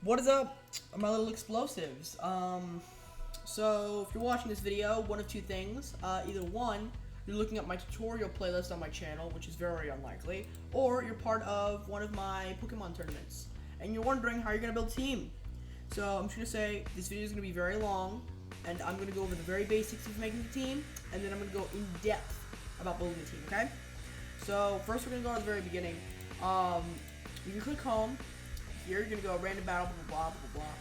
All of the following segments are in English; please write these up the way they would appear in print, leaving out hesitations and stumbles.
What is up, my little explosives? So if you're watching this video, one of two things. Either one, you're looking at my tutorial playlist on my channel, which is very unlikely, or you're part of one of my Pokemon tournaments, and you're wondering how you're gonna build a team. So I'm just gonna say this video is gonna be very long, and I'm gonna go over the very basics of making a team, and then I'm gonna go in depth about building a team. Okay? So first, we're gonna go to the very beginning. You can click home. Here you're gonna go random battle, blah blah blah blah blah.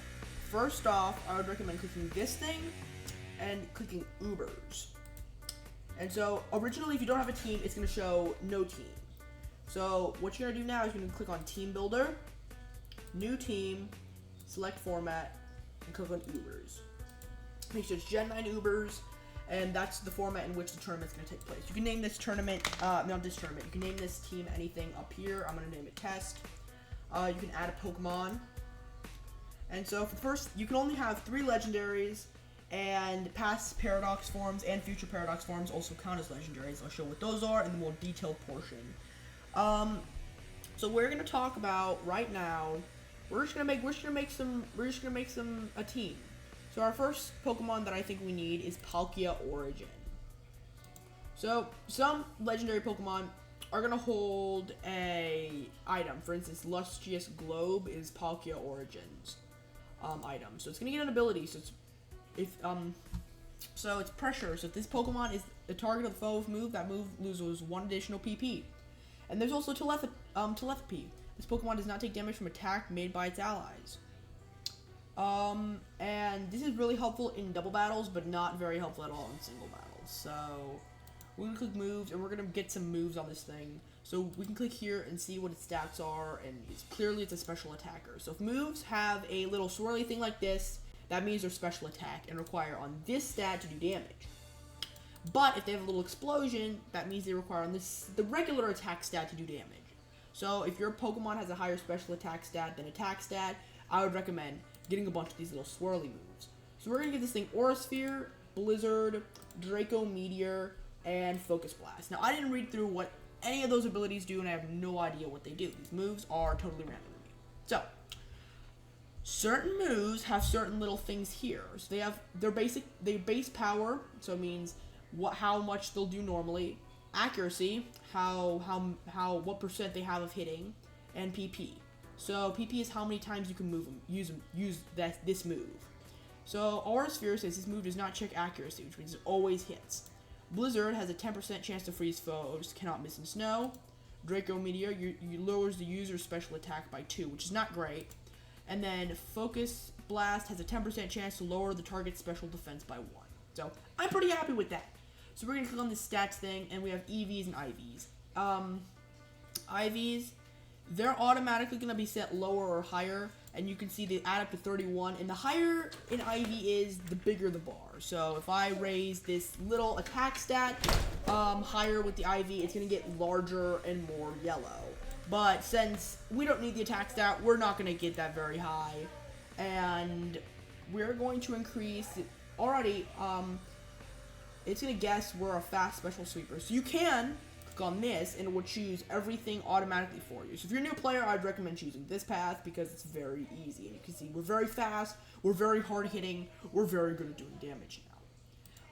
First off, I would recommend clicking this thing and clicking Ubers. And so originally, if you don't have a team, it's gonna show no team. So what you're gonna do now is you're gonna click on Team Builder, New Team, select Format, and click on Ubers. Make sure it's Gen 9 Ubers, and that's the format in which the tournament's gonna take place. You can name this tournament, not this tournament. You can name this team anything up here. I'm gonna name it Test. You can add a Pokemon. And so for the first, you can only have 3 legendaries, and past Paradox forms and future Paradox forms also count as legendaries. I'll show what those are in the more detailed portion. So we're gonna talk about right now. We're just gonna make a team. So our first Pokemon that I think we need is Palkia Origin. So some legendary Pokemon are gonna hold a item. For instance, Lustrous Globe is Palkia Origin's item. So it's gonna get an ability. So it's pressure. So if this Pokemon is the target of the foe's move, that move loses 1 additional PP. And there's also telepathy. This Pokemon does not take damage from attack made by its allies. And this is really helpful in double battles, but not very helpful at all in single battles. So we're gonna click moves, and we're gonna get some moves on this thing. So we can click here and see what its stats are, and clearly it's a special attacker. So if moves have a little swirly thing like this, that means they're special attack and require on this stat to do damage. But if they have a little explosion, that means they require on the regular attack stat to do damage. So if your Pokemon has a higher special attack stat than attack stat, I would recommend getting a bunch of these little swirly moves. So we're gonna get this thing Aura Sphere, Blizzard, Draco Meteor, and Focus Blast. Now, I didn't read through what any of those abilities do, and I have no idea what they do. These moves are totally random to me. So, certain moves have certain little things here. So they have their base power, so it means how much they'll do normally, accuracy, what percent they have of hitting, and PP. So PP is how many times you can use this move. So Aura Sphere says this move does not check accuracy, which means it always hits. Blizzard has a 10% chance to freeze foes, cannot miss in snow. Draco Meteor you lowers the user's special attack by 2, which is not great. And then Focus Blast has a 10% chance to lower the target's special defense by 1. So I'm pretty happy with that. So we're gonna click on this stats thing, and we have EVs and IVs. IVs, they're automatically gonna be set lower or higher, and you can see they add up to 31, and the higher an IV is, the bigger the bar. So if I raise this little attack stat higher with the IV, it's gonna get larger and more yellow. But since we don't need the attack stat, we're not gonna get that very high, and we're going to increase it already. It's gonna guess we're a fast special sweeper, so you can click on this, and it will choose everything automatically for you. So if you're a new player, I'd recommend choosing this path because it's very easy. And you can see we're very fast, we're very hard hitting, we're very good at doing damage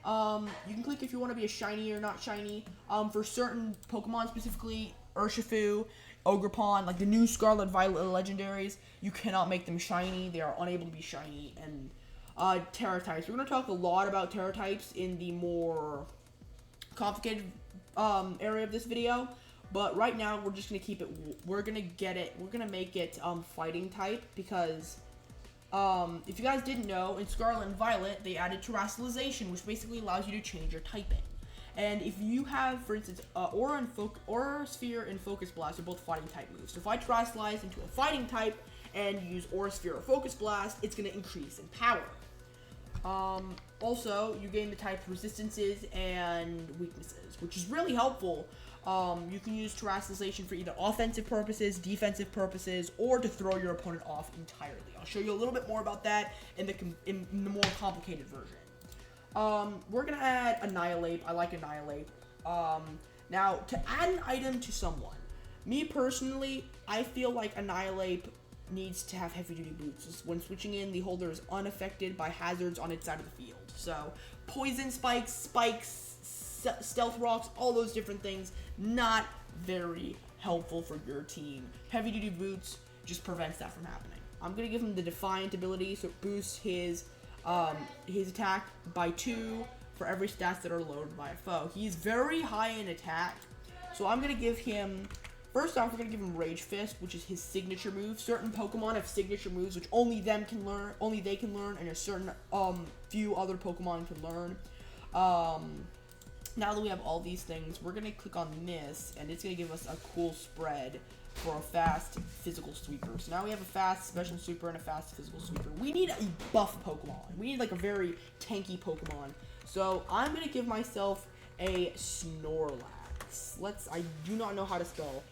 now. You can click if you want to be a shiny or not shiny. For certain Pokemon, specifically Urshifu, Ogerpon, like the new Scarlet Violet legendaries, you cannot make them shiny. They are unable to be shiny. And Terra types. We're going to talk a lot about Terra types in the more complicated area of this video, but right now we're just gonna keep it. We're gonna make it fighting type because if you guys didn't know, in Scarlet and Violet they added terrestrialization, which basically allows you to change your typing. And if you have, for instance, Aura Sphere and Focus Blast are both fighting type moves. So if I terrestrialize into a fighting type and use Aura Sphere or Focus Blast, it's gonna increase in power. Also, you gain the type resistances and weaknesses, which is really helpful. You can use terrestrialization for either offensive purposes, defensive purposes, or to throw your opponent off entirely. I'll show you a little bit more about that in the more complicated version. We're gonna add Annihilate. I like Annihilate. Now, to add an item to someone, me personally, I feel like Annihilate needs to have heavy duty boots. When switching in, the holder is unaffected by hazards on its side of the field. So poison spikes, stealth rocks, all those different things, not very helpful for your team. Heavy duty boots just prevents that from happening. I'm gonna give him the Defiant ability, so it boosts his attack by 2 for every stats that are loaded by a foe. He's very high in attack, so I'm gonna give him. First off, we're gonna give him Rage Fist, which is his signature move. Certain Pokemon have signature moves which only they can learn, and a certain few other Pokemon can learn. Now that we have all these things, we're gonna click on this, and it's gonna give us a cool spread for a fast physical sweeper. So now we have a fast special sweeper and a fast physical sweeper. We need a buff Pokemon. We need like a very tanky Pokemon. So I'm gonna give myself a Snorlax. I do not know how to spell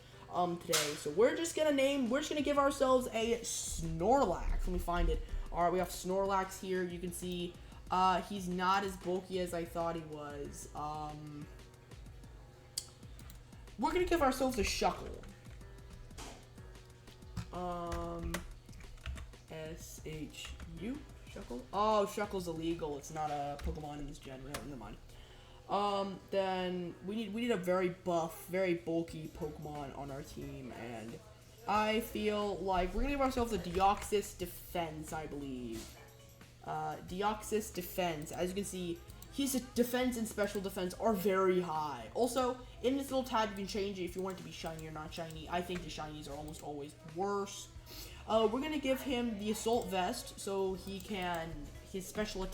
today. So we're just gonna give ourselves a Snorlax. Let me find it. Alright, we have Snorlax here. You can see he's not as bulky as I thought he was. We're gonna give ourselves a Shuckle. S-H-U? Shuckle? Oh, Shuckle's illegal. It's not a Pokemon in this gen. Never mind. Then we need a very buff, very bulky Pokemon on our team, and I feel like we're gonna give ourselves a Deoxys Defense, I believe. Deoxys Defense. As you can see, his defense and special defense are very high. Also, in this little tab, you can change it if you want it to be shiny or not shiny. I think the shinies are almost always worse. We're gonna give him the Assault Vest, so his special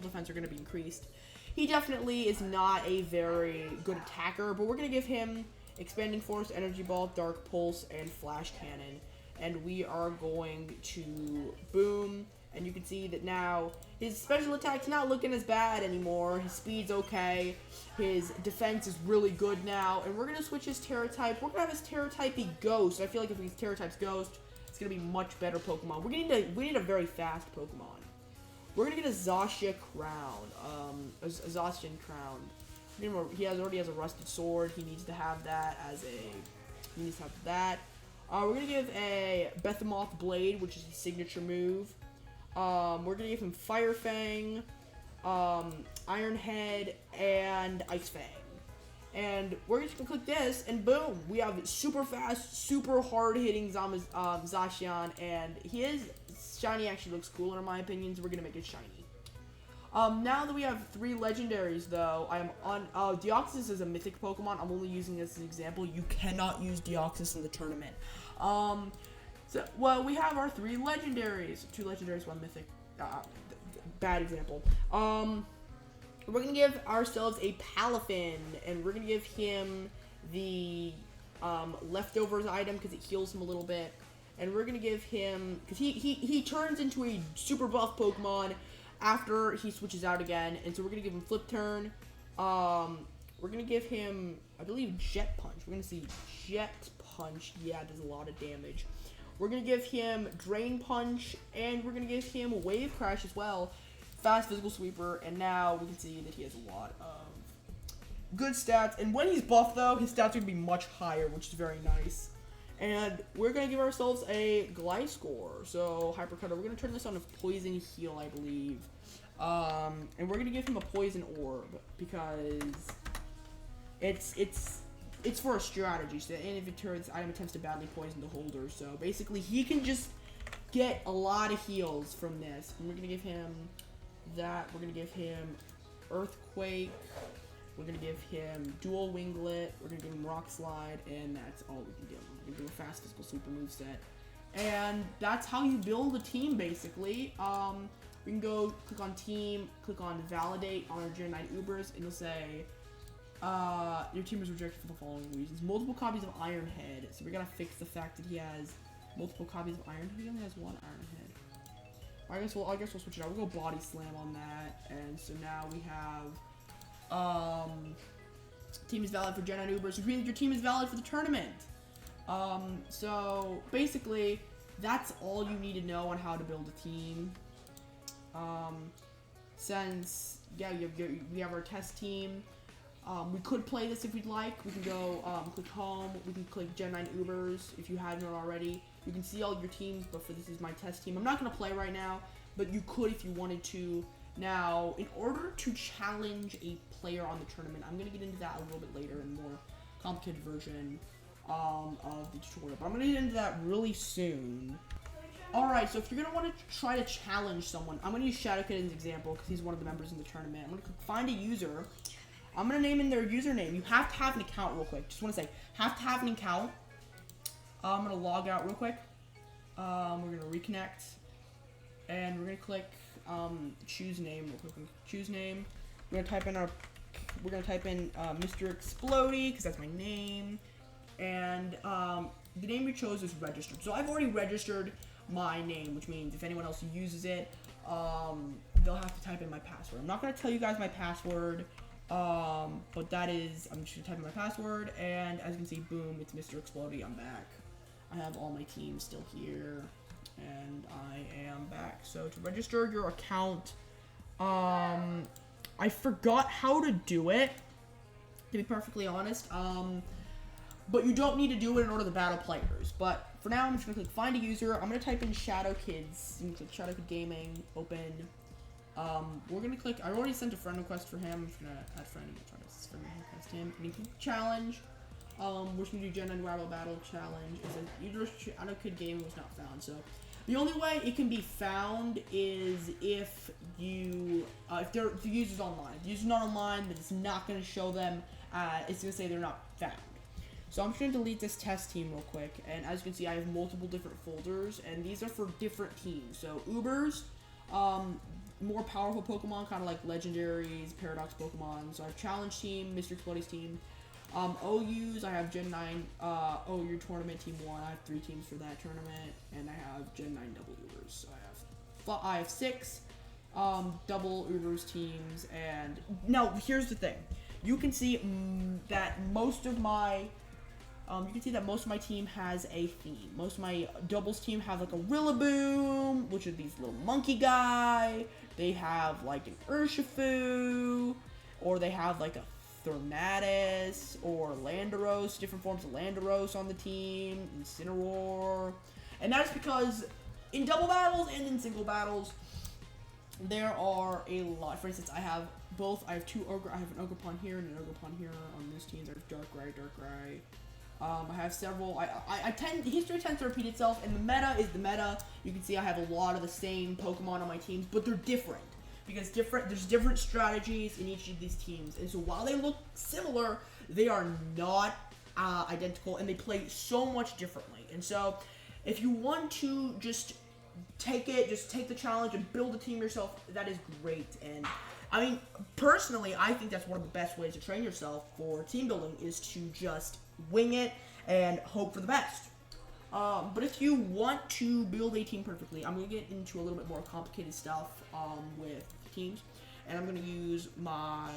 defense are gonna be increased. He definitely is not a very good attacker, but we're gonna give him Expanding Force, Energy Ball, Dark Pulse, and Flash Cannon, and we are going to boom. And you can see that now his special attack's not looking as bad anymore. His speed's okay. His defense is really good now. And we're going to switch his Terra type. We're going to have his Terra type be Ghost. I feel like if his Terra type's Ghost, it's going to be much better Pokemon. We need a very fast Pokemon. We're going to get a Zacian Crown. A Zacian Crown. He already has a Rusted Sword. He needs to have that He needs to have that. We're going to give a Behemoth Blade, which is his signature move. We're gonna give him Fire Fang, Iron Head, and Ice Fang. And we're just gonna click this, and boom, we have super fast, super hard-hitting Zacian, and his shiny actually looks cooler in my opinion, so we're gonna make it shiny. Now that we have 3 legendaries, though, I am on, Deoxys is a mythic Pokemon. I'm only using this as an example. You cannot use Deoxys in the tournament. So, well, we have our 3 legendaries. 2 legendaries, 1 mythic. Bad example. We're going to give ourselves a Palafin, and we're going to give him the leftovers item because it heals him a little bit. And we're going to give him, because he turns into a super buff Pokemon after he switches out again. And so we're going to give him Flip Turn. We're going to give him, I believe, Jet Punch. We're going to see Jet Punch. Yeah, it does a lot of damage. We're going to give him Drain Punch, and we're going to give him Wave Crash as well. Fast Physical Sweeper, and now we can see that he has a lot of good stats. And when he's buffed, though, his stats are going to be much higher, which is very nice. And we're going to give ourselves a Gliscor. So, Hyper Cutter, we're going to turn this on a Poison Heal, I believe. And we're going to give him a Poison Orb, because it's for a strategy, so the inventory's item attempts to badly poison the holder. So basically, he can just get a lot of heals from this. And we're gonna give him that. We're gonna give him Earthquake. We're gonna give him Dual Winglet. We're gonna give him Rock Slide, and that's all we can give him. We're gonna do a fast physical super moveset, and that's how you build a team, basically. We can go click on Team, click on Validate on our Gen 9 Ubers, and it'll say. Your team is rejected for the following reasons. Multiple copies of Iron Head. So we gotta fix the fact that he has multiple copies of Iron Head. He only has 1 Iron Head. I guess we'll switch it out. We'll go Body Slam on that. And so now we have team is valid for Gen 9 Ubers, which means your team is valid for the tournament. So basically that's all you need to know on how to build a team. Since we have our test team. We could play this if we'd like. We can go click home. We can click Gen 9 Ubers if you haven't already. You can see all your teams, but for this is my test team. I'm not going to play right now, but you could if you wanted to. Now, in order to challenge a player on the tournament, I'm going to get into that a little bit later in a more complicated version of the tutorial. But I'm going to get into that really soon. Alright, so if you're going to want to try to challenge someone, I'm going to use Shadow Kid as an example because he's one of the members in the tournament. I'm going to find a user. I'm going to name in their username. You have to have an account real quick. Just want to say, have to have an account. I'm going to log out real quick. We're going to reconnect. And we're going to click choose name real quick. Choose name. We're going to type in Mr. Explody because that's my name. And the name we chose is registered. So I've already registered my name, which means if anyone else uses it, they'll have to type in my password. I'm not going to tell you guys my password, but that is, I'm just going to type in my password, and as you can see, boom, it's Mr. Explody. I'm back. I have all my teams still here, and I am back. So to register your account, I forgot how to do it, to be perfectly honest, but you don't need to do it in order to battle players. But for now, I'm just going to click find a user. I'm going to type in Shadow Kids. I'm going to click Shadow Kid Gaming, open. We're going to click, I already sent a friend request for him. I'm just going to add friend and try to friend request him. And you can challenge. We're just going to do Gen 9 Rival Battle Challenge. It says user Shadow Kid Gaming was not found. So the only way it can be found is if you, if the user's online. If the user's not online, then it's not going to show them, it's going to say they're not found. So I'm just going to delete this test team real quick, and as you can see, I have multiple different folders, and these are for different teams. So Ubers, more powerful Pokemon, kind of like legendaries, Paradox Pokemon. So I have Challenge Team, Mr. Explody's team. OUs, I have Gen 9, OU Tournament Team 1. I have 3 teams for that tournament, and I have Gen 9 double Ubers. So I have 6 double Ubers teams, and now here's the thing. You can see that most of my team has a theme. Most of my doubles team have like a Rillaboom, which are these little monkey guy. They have like an Urshifu, or they have like a Thornatus or Landorus, different forms of Landorus on the team, Incineroar. And that's because in double battles and in single battles, there are a lot. For instance, I have 2 Ogre, I have an Ogerpon here and an Ogerpon here on this team. There's Darkrai. I have several, history tends to repeat itself, and the meta is the meta. You can see I have a lot of the same Pokemon on my teams, but they're different. Because there's different strategies in each of these teams. And so while they look similar, they are not identical, and they play so much differently. And so if you want to just take the challenge and build a team yourself, that is great. And I mean, personally, I think that's one of the best ways to train yourself for team building is to just wing it and hope for the best. But if you want to build a team perfectly, I'm going to get into a little bit more complicated stuff with teams, and I'm going to use my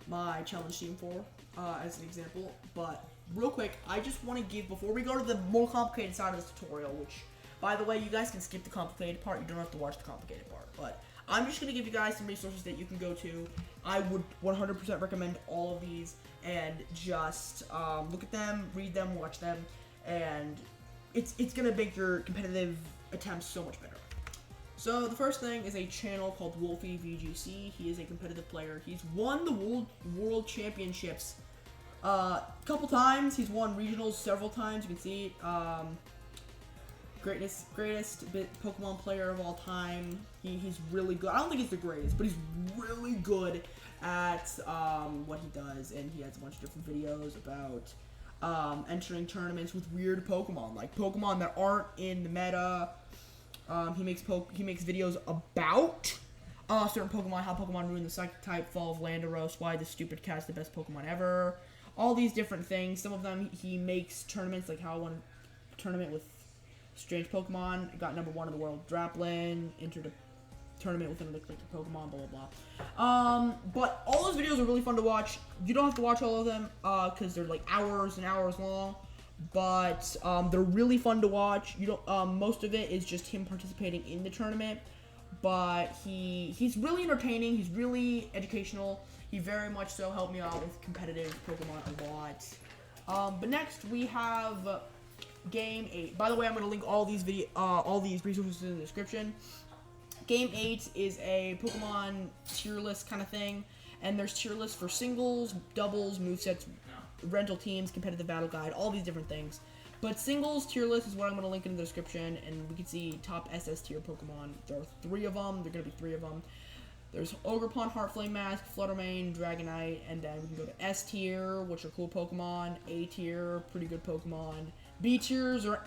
my challenge team as an example. But real quick, I just want to give, before we go to the more complicated side of this tutorial, which, by the way, you guys can skip the complicated part. You don't have to watch the complicated part. But I'm just going to give you guys some resources that you can go to. I would 100% recommend all of these, and just look at them, read them, watch them, and it's going to make your competitive attempts so much better. So the first thing is a channel called Wolfie VGC. He is a competitive player. He's won the World Championships a couple times. He's won regionals several times. You can see greatest Pokemon player of all time. He's really good. I don't think he's the greatest, but he's really good at what he does, and he has a bunch of different videos about entering tournaments with weird Pokemon, like Pokemon that aren't in the meta. He makes videos about certain Pokemon, how Pokemon ruin the Psychic type, Fall of Landorus, why the stupid cat's the best Pokemon ever, all these different things. Some of them he makes tournaments, like how I won a tournament with strange Pokemon, got #1 in the world, Draplin, entered a tournament with an eclectic Pokemon, blah blah blah. But all those videos are really fun to watch. You don't have to watch all of them because they're like hours and hours long, but they're really fun to watch. You don't. Most of it is just him participating in the tournament, but he's really entertaining. He's really educational. He very much so helped me out with competitive Pokemon a lot. But next we have Game 8. By the way, I'm going to link all these resources in the description. Game 8 is a Pokemon tier list kind of thing, and there's tier lists for singles, doubles, movesets, rental teams, competitive battle guide, all these different things. But singles tier list is what I'm going to link in the description, and we can see top SS tier Pokemon. There are 3 of them. There are going to be 3 of them. There's Ogerpon, Heartflame Mask, Fluttermane, Dragonite, and then we can go to S tier, which are cool Pokemon. A tier, pretty good Pokemon. B tiers are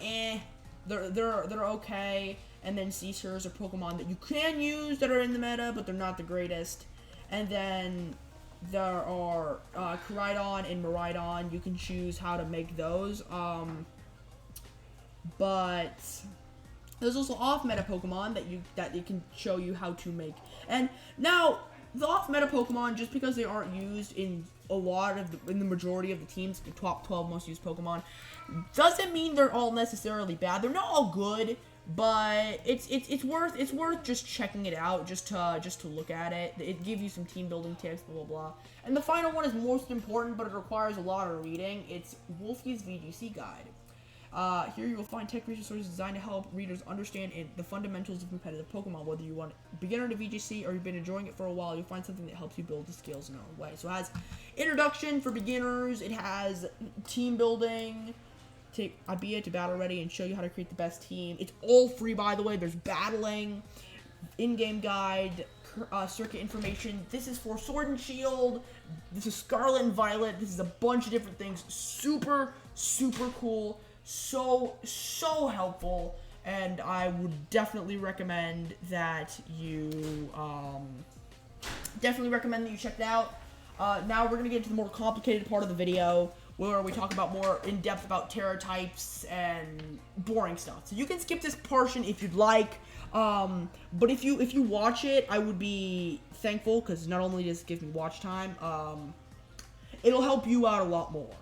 they're okay, and then C tiers are Pokemon that you can use that are in the meta, but they're not the greatest. And then there are Koraidon and Miraidon. You can choose how to make those. But there's also off-meta Pokemon that they can show you how to make. And now the off-meta Pokemon, just because they aren't used in in the majority of the teams, the top 12 most used Pokemon, doesn't mean they're all necessarily bad. They're not all good, but it's worth just checking it out, just to look at it. It gives you some team building tips, blah blah blah. And the final one is most important, but it requires a lot of reading. It's Wolfie's VGC guide. Here you will find tech resources designed to help readers understand the fundamentals of competitive Pokemon. Whether you want beginner to VGC or you've been enjoying it for a while, you'll find something that helps you build the skills in your own way. So it has introduction for beginners, it has team building, take Abia to battle ready and show you how to create the best team. It's all free, by the way. There's battling, in-game guide, circuit information. This is for Sword and Shield. This is Scarlet and Violet. This is a bunch of different things. Super, super cool. So helpful, and I would definitely recommend that you check it out. Now we're gonna get to the more complicated part of the video, where we talk about more in depth about Terra types and boring stuff. So you can skip this portion if you'd like, but if you watch it, I would be thankful, because not only does it give me watch time, it'll help you out a lot more.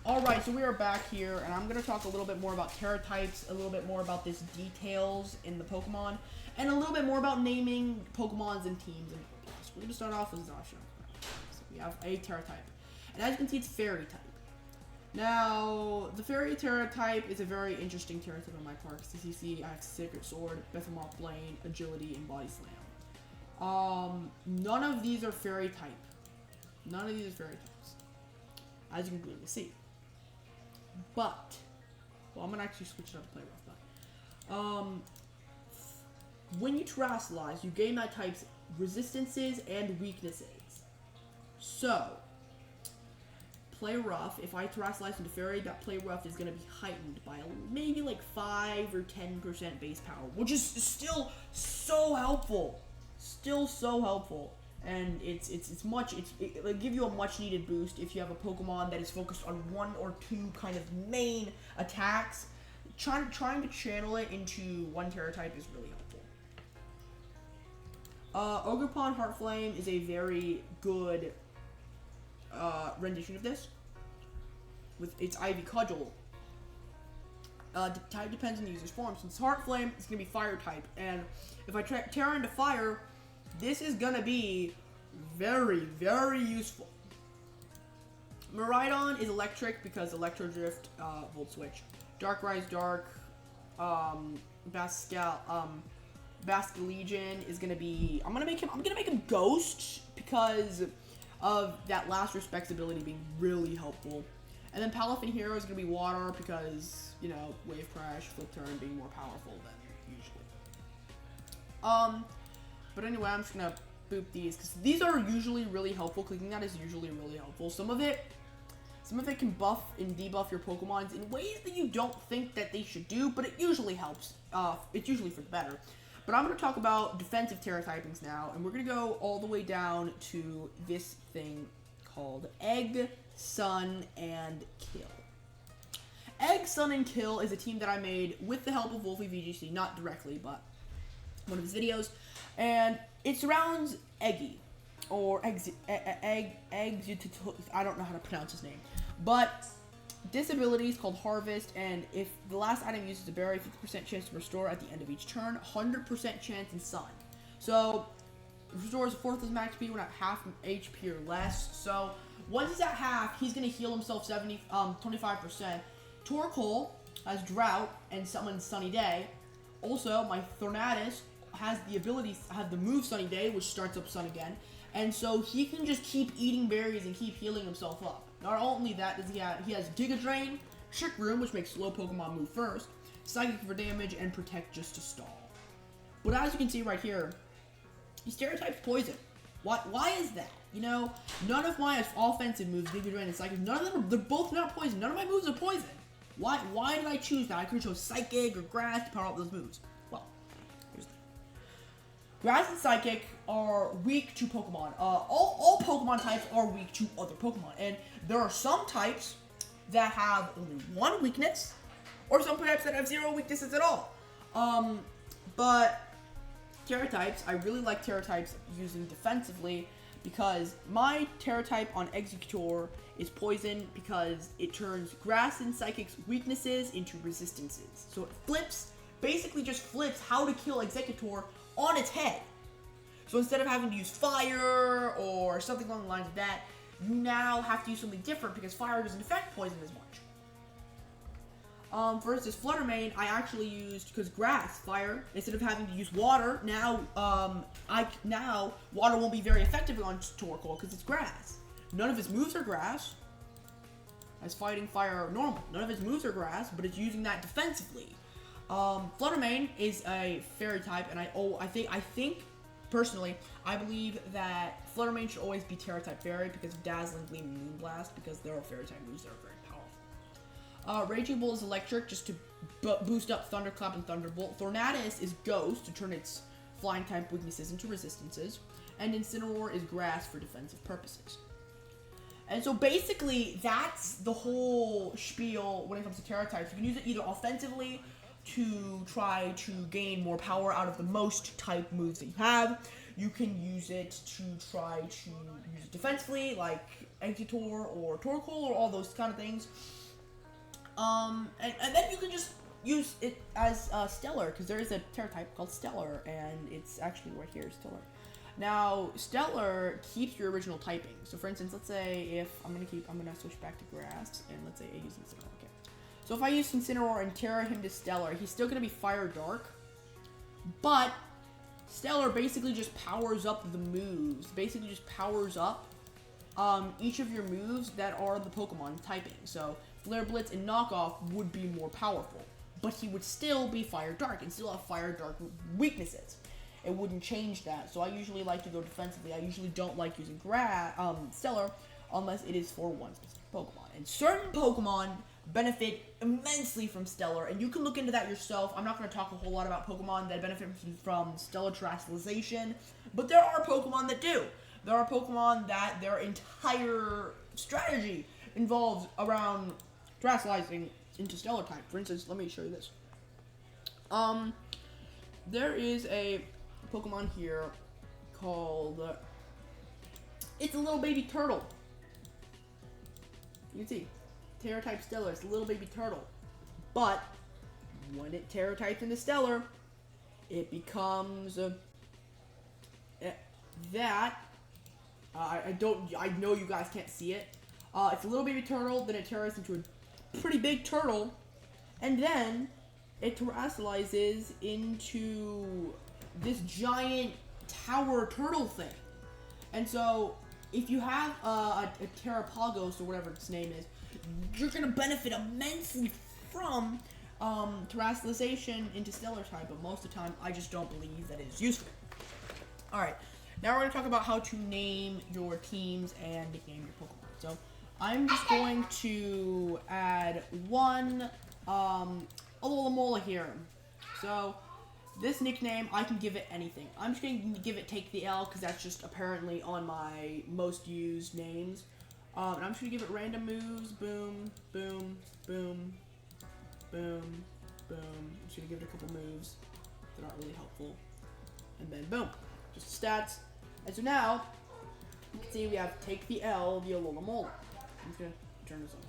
Alright, so we are back here, and I'm going to talk a little bit more about Terra types, a little bit more about this details in the Pokemon, and a little bit more about naming Pokemons and teams. And so we're going to start off with Zasha. So we have a Terra type, and as you can see, it's Fairy type. Now, the Fairy Terra type is a very interesting Terra type on my part, because as you see, I have Sacred Sword, Bethamorph Blade, Agility, and Body Slam. None of these are Fairy type. None of these are Fairy types, as you can clearly see. But, well, I'm gonna actually switch it up to play rough. When you terastallize, you gain that type's resistances and weaknesses. So, play rough. If I terastallize into Fairy, that play rough is gonna be heightened by maybe like 5 or 10% base power, which is still so helpful. Still so helpful. And it'll give you a much needed boost if you have a Pokemon that is focused on 1 or 2 kind of main attacks. Trying to channel it into one Terra type is really helpful. Ogerpon Heartflame is a very good rendition of this, with its Ivy Cudgel. The type depends on the user's form. Since Heartflame is going to be Fire type, and if I Terra into Fire, this is gonna be very, very useful. Miraidon is electric because Electro Drift, Volt Switch. Dark Rise Dark, Basculegion is gonna be. I'm gonna make him Ghost because of that last Respects ability being really helpful. And then Palafin Hero is gonna be Water because, you know, Wave Crash, Flip Turn being more powerful than usually. But anyway, I'm just gonna boop these, because these are usually really helpful. Clicking that is usually really helpful. Some of it can buff and debuff your Pokemons in ways that you don't think that they should do, but it usually helps. It's usually for the better. But I'm gonna talk about defensive Terra typings now, and we're gonna go all the way down to this thing called Egg, Sun, and Kill. Egg, Sun, and Kill is a team that I made with the help of Wolfie VGC, not directly, but one of his videos. And it surrounds Eggy, or I don't know how to pronounce his name. But this ability is called Harvest, and if the last item uses a berry, 50% chance to restore at the end of each turn, 100% chance in Sun. So, restores a fourth of his max HP when at half HP or less. So, once he's at half, he's going to heal himself 25%. Torkoal has Drought and summons Sunny Day. Also, my Tornadus has the ability, have the move Sunny Day, which starts up Sun again. And so he can just keep eating berries and keep healing himself up. Not only that, does he has Giga Drain, Trick Room, which makes slow Pokemon move first, Psychic for damage, and Protect just to stall. But as you can see right here, he stereotypes Poison. Why is that? You know, none of my offensive moves, Giga Drain and Psychic, none of them, they're both not Poison. None of my moves are Poison. Why did I choose that? I could have chosen Psychic or Grass to power up those moves. Well, here's the thing. Grass and Psychic are weak to Pokemon. All Pokemon types are weak to other Pokemon. And there are some types that have only one weakness, or some types that have 0 weaknesses at all. But Terra types, I really like Terra types using defensively because my Terra type on Executor is Poison because it turns Grass and Psychic's weaknesses into resistances. So it flips, basically just flips how to kill Executor on its head. So instead of having to use Fire or something along the lines of that, you now have to use something different because Fire doesn't affect Poison as much. For instance, Flutter Mane, I actually used, because Grass, Fire, instead of having to use Water, now Water won't be very effective on Torkoal because it's Grass. None of his moves are Grass, as Fighting Fire are normal. None of his moves are Grass, but it's using that defensively. Flutter Mane is a Fairy type, and I think, personally, I believe that Flutter Mane should always be Terra type Fairy because of Dazzling Gleam and Moonblast, because there are Fairy type moves that are very powerful. Raging Bull is electric just to boost up Thunderclap and Thunderbolt. Tornadus is Ghost to turn its flying type weaknesses into resistances. And Incineroar is Grass for defensive purposes. And so basically, that's the whole spiel when it comes to Terra types. You can use it either offensively to try to gain more power out of the most type moves that you have. You can use it to try to use it defensively, like Executor or Torkoal or all those kind of things. And then you can just use it as Stellar, because there is a Terra type called Stellar, and it's actually right here, Stellar. Now, Stellar keeps your original typing. So for instance, let's say if I'm gonna switch back to Grass, and let's say I use Incineroar. Okay. So if I use Incineroar and Terra him to Stellar, he's still gonna be Fire Dark, but Stellar basically just powers up the moves. Basically just powers up each of your moves that are the Pokemon typing. So Flare Blitz and Knockoff would be more powerful, but he would still be Fire Dark and still have Fire Dark weaknesses. It wouldn't change that. So I usually like to go defensively. I usually don't like using Stellar unless it is for one specific Pokemon. And certain Pokemon benefit immensely from Stellar, and you can look into that yourself. I'm not going to talk a whole lot about Pokemon that benefit from Stellar Terastallization, but there are Pokemon that do. There are Pokemon that their entire strategy involves around Terastallizing into Stellar type. For instance, let me show you this. There is a Pokemon here called, it's a little baby turtle. You can see, Terra type Stellar, it's a little baby turtle. But, when it Terra types into Stellar, it becomes, I know you guys can't see it. It's a little baby turtle, then it Terras into a pretty big turtle, and then it terastallizes into this giant tower turtle thing. And so, if you have a Terrapagos, or whatever its name is, you're going to benefit immensely from terastallization into Stellar type, but most of the time, I just don't believe that it is useful. Alright, now we're going to talk about how to name your teams and nickname your Pokemon. So, I'm just going to add one Alola here. So, this nickname, I can give it anything. I'm just going to give it Take the L, because that's just apparently on my most used names. And I'm just going to give it random moves. Boom, boom, boom, boom, boom. I'm just going to give it a couple moves that aren't really helpful. And then boom. Just stats. And so now, you can see we have Take the L, the Alola. I'm just going to turn this on.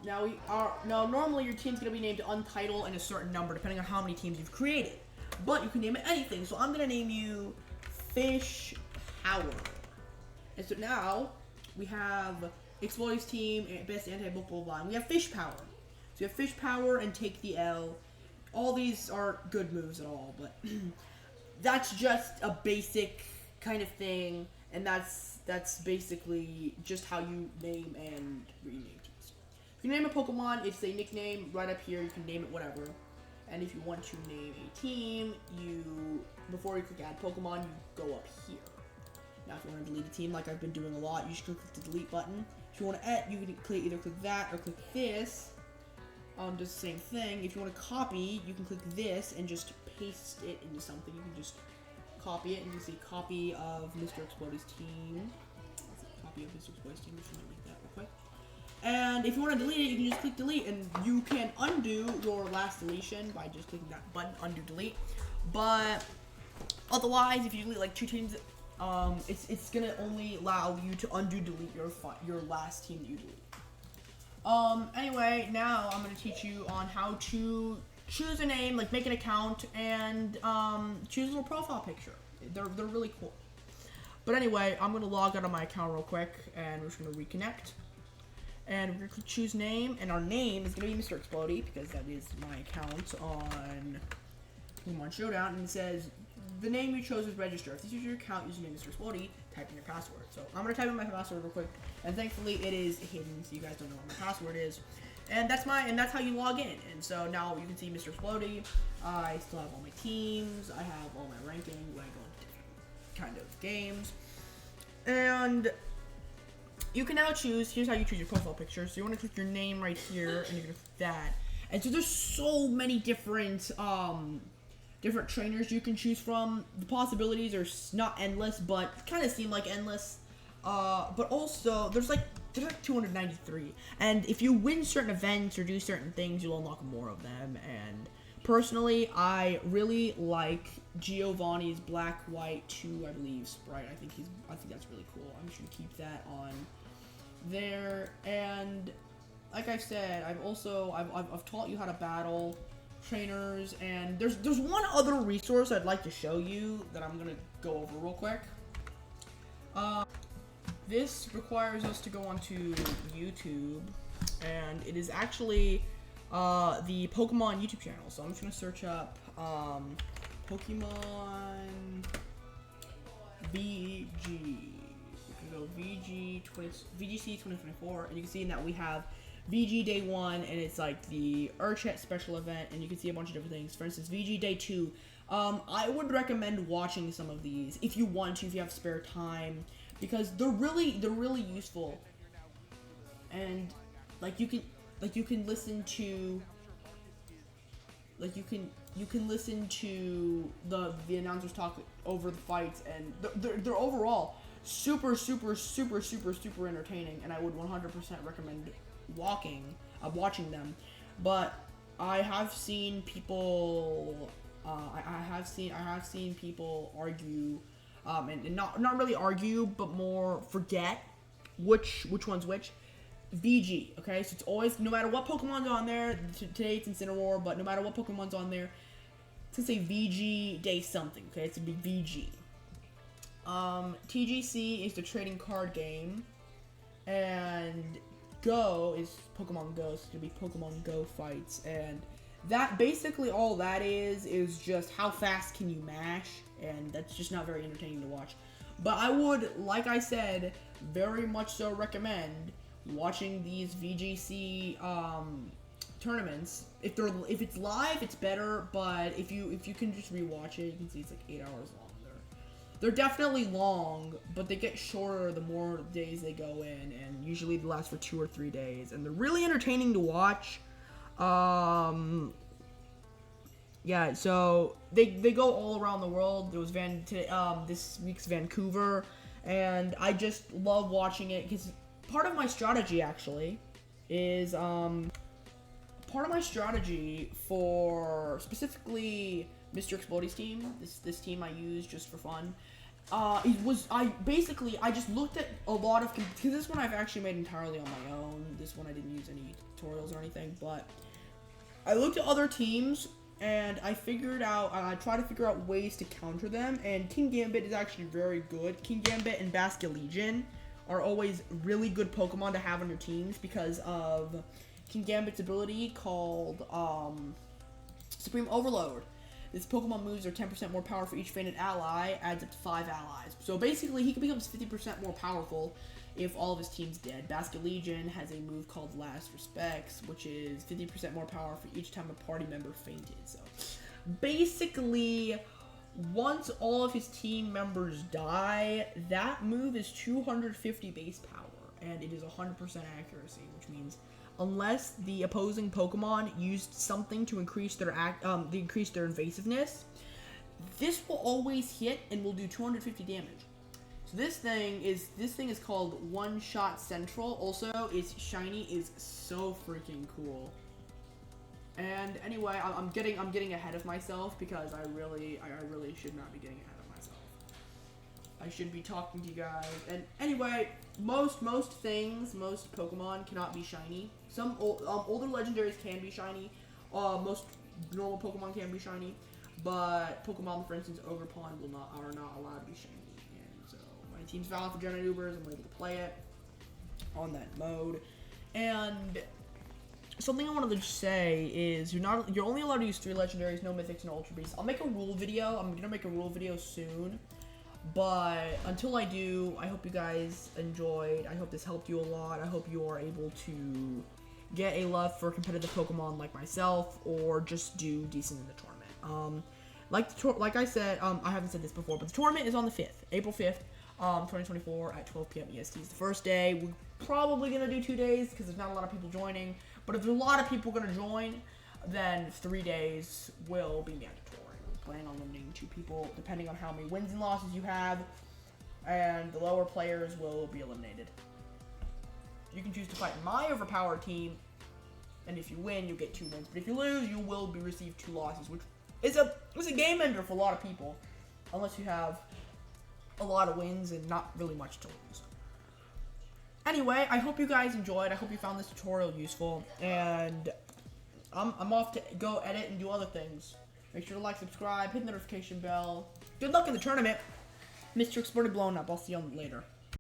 Now normally your team's gonna be named Untitled and a certain number depending on how many teams you've created. But you can name it anything. So I'm gonna name you Fish Power. And so now we have Exploding's team, best anti-blah blah blah. And we have Fish Power. So you have Fish Power and Take the L. All these aren't good moves at all, but that's just a basic kind of thing, and that's basically just how you name and rename teams. If you name a Pokemon, it's a nickname right up here. You can name it whatever. And if you want to name a team, before you click Add Pokemon, you go up here. Now, if you want to delete a team, like I've been doing a lot, you just click the delete button. If you want to add, you can either click that or click this. Does the same thing. If you want to copy, you can click this and just paste it into something. You can just copy it, and you can see copy of Mr. Explode's team. Copy of Mr. Explode's team. Just want to make that real quick. And if you want to delete it, you can just click delete, and you can undo your last deletion by just clicking that button, undo delete. But otherwise, if you delete like 2 teams, it's gonna only allow you to undo delete your last team that you delete. Anyway, now I'm gonna teach you on how to choose a name, like make an account, and choose a little profile picture. They're really cool. But anyway, I'm gonna log out of my account real quick, and we're just gonna reconnect. And we're gonna choose name, and our name is gonna be Mr. Explodey because that is my account on Showdown, and it says the name you chose is register. If this is your account using Mr. Explodey, type in your password. So I'm gonna type in my password real quick, and thankfully it is hidden, so you guys don't know what my password is. And that's how you log in. And so now you can see Mr. Explodey. I still have all my teams. I have all my ranking when I go into different kind of games. And you can now choose. Here's how you choose your profile picture. So you want to click your name right here, and you're gonna click that. And so there's so many different different trainers you can choose from. The possibilities are not endless, but kind of seem like endless. But also there's like 293, and if you win certain events or do certain things, you'll unlock more of them. And personally, I really like Giovanni's Black White 2, I believe, Sprite. I think that's really cool. I'm just gonna keep that on there. And like I said, I've taught you how to battle trainers, and there's one other resource I'd like to show you that I'm gonna go over real quick. This requires us to go onto YouTube, and it is actually the Pokemon YouTube channel. So I'm just gonna search up Pokemon VG. You can go VGC 2024, and you can see that we have VG Day 1, and it's like the Urchet special event, and you can see a bunch of different things. For instance, VG Day 2. I would recommend watching some of these if you want to, if you have spare time, because they're really useful. And you can listen to listen to the announcers talk over the fights, and they're overall super entertaining, and I would 100% recommend watching them. But I have seen people I have seen people argue, and not really argue, but more forget which one's which. VG, okay? So it's always, no matter what Pokemon's on there, today it's Incineroar, but no matter what Pokemon's on there, it's gonna say VG Day something, okay? It's gonna be VG. TGC is the trading card game, and Go is Pokemon Go, so it's gonna be Pokemon Go fights, and that basically all that is just how fast can you mash, and that's just not very entertaining to watch. But I would, like I said, very much so recommend watching these VGC tournaments. If it's live, it's better, but if you can just rewatch it, you can see it's like 8 hours long. They're definitely long, but they get shorter the more days they go in, and usually they last for 2 or 3 days, and they're really entertaining to watch. Yeah, so they go all around the world. There was this week's Vancouver, and I just love watching it because part of my strategy actually is part of my strategy for specifically Mr. Explodey's team, this team I use just for fun, I just looked at a lot of, because this one I've actually made entirely on my own. This one I didn't use any tutorials or anything, but I looked at other teams, and I tried to figure out ways to counter them, and King Gambit is actually very good. King Gambit and Basculegion are always really good Pokemon to have on your teams because of King Gambit's ability called Supreme Overload. This Pokemon moves are 10% more power for each fainted ally, adds up to 5 allies. So basically, he becomes 50% more powerful if all of his team's dead. Basket Legion has a move called Last Respects, which is 50% more power for each time a party member fainted. So basically, once all of his team members die, that move is 250 base power, and it is 100% accuracy, which means unless the opposing Pokemon used something to increase their invasiveness, this will always hit and will do 250 damage. So this thing is called One Shot Central. Also, its shiny is so freaking cool. And anyway, I'm getting ahead of myself because I really should not be getting ahead of myself. I should be talking to you guys. And anyway, most Pokemon cannot be shiny. Some older legendaries can be shiny. Most normal Pokemon can be shiny, but Pokemon, for instance, Ogerpon are not allowed to be shiny. And so my team's valid for Gen Ubers. I'm able to play it on that mode. And something I wanted to say is you're only allowed to use 3 legendaries, no mythics, no ultra beasts. I'll make a rule video. I'm gonna make a rule video soon. But until I do, I hope you guys enjoyed. I hope this helped you a lot. I hope you are able to get a love for competitive Pokemon like myself, or just do decent in the tournament. Like I said, I haven't said this before, but the tournament is on the 5th, April 5th, 2024 at 12 p.m. EST is the first day. We're probably gonna do 2 days because there's not a lot of people joining. But if there's a lot of people gonna join, then 3 days will be mandatory. Planning on limiting 2 people depending on how many wins and losses you have, and the lower players will be eliminated. You can choose to fight my overpowered team, and if you win, you get 2 wins. But if you lose, you will receive 2 losses, which is a game ender for a lot of people, unless you have a lot of wins and not really much to lose. Anyway, I hope you guys enjoyed. I hope you found this tutorial useful, and I'm off to go edit and do other things. Make sure to like, subscribe, hit the notification bell. Good luck in the tournament. Mr. Exploded Blown Up. I'll see you later.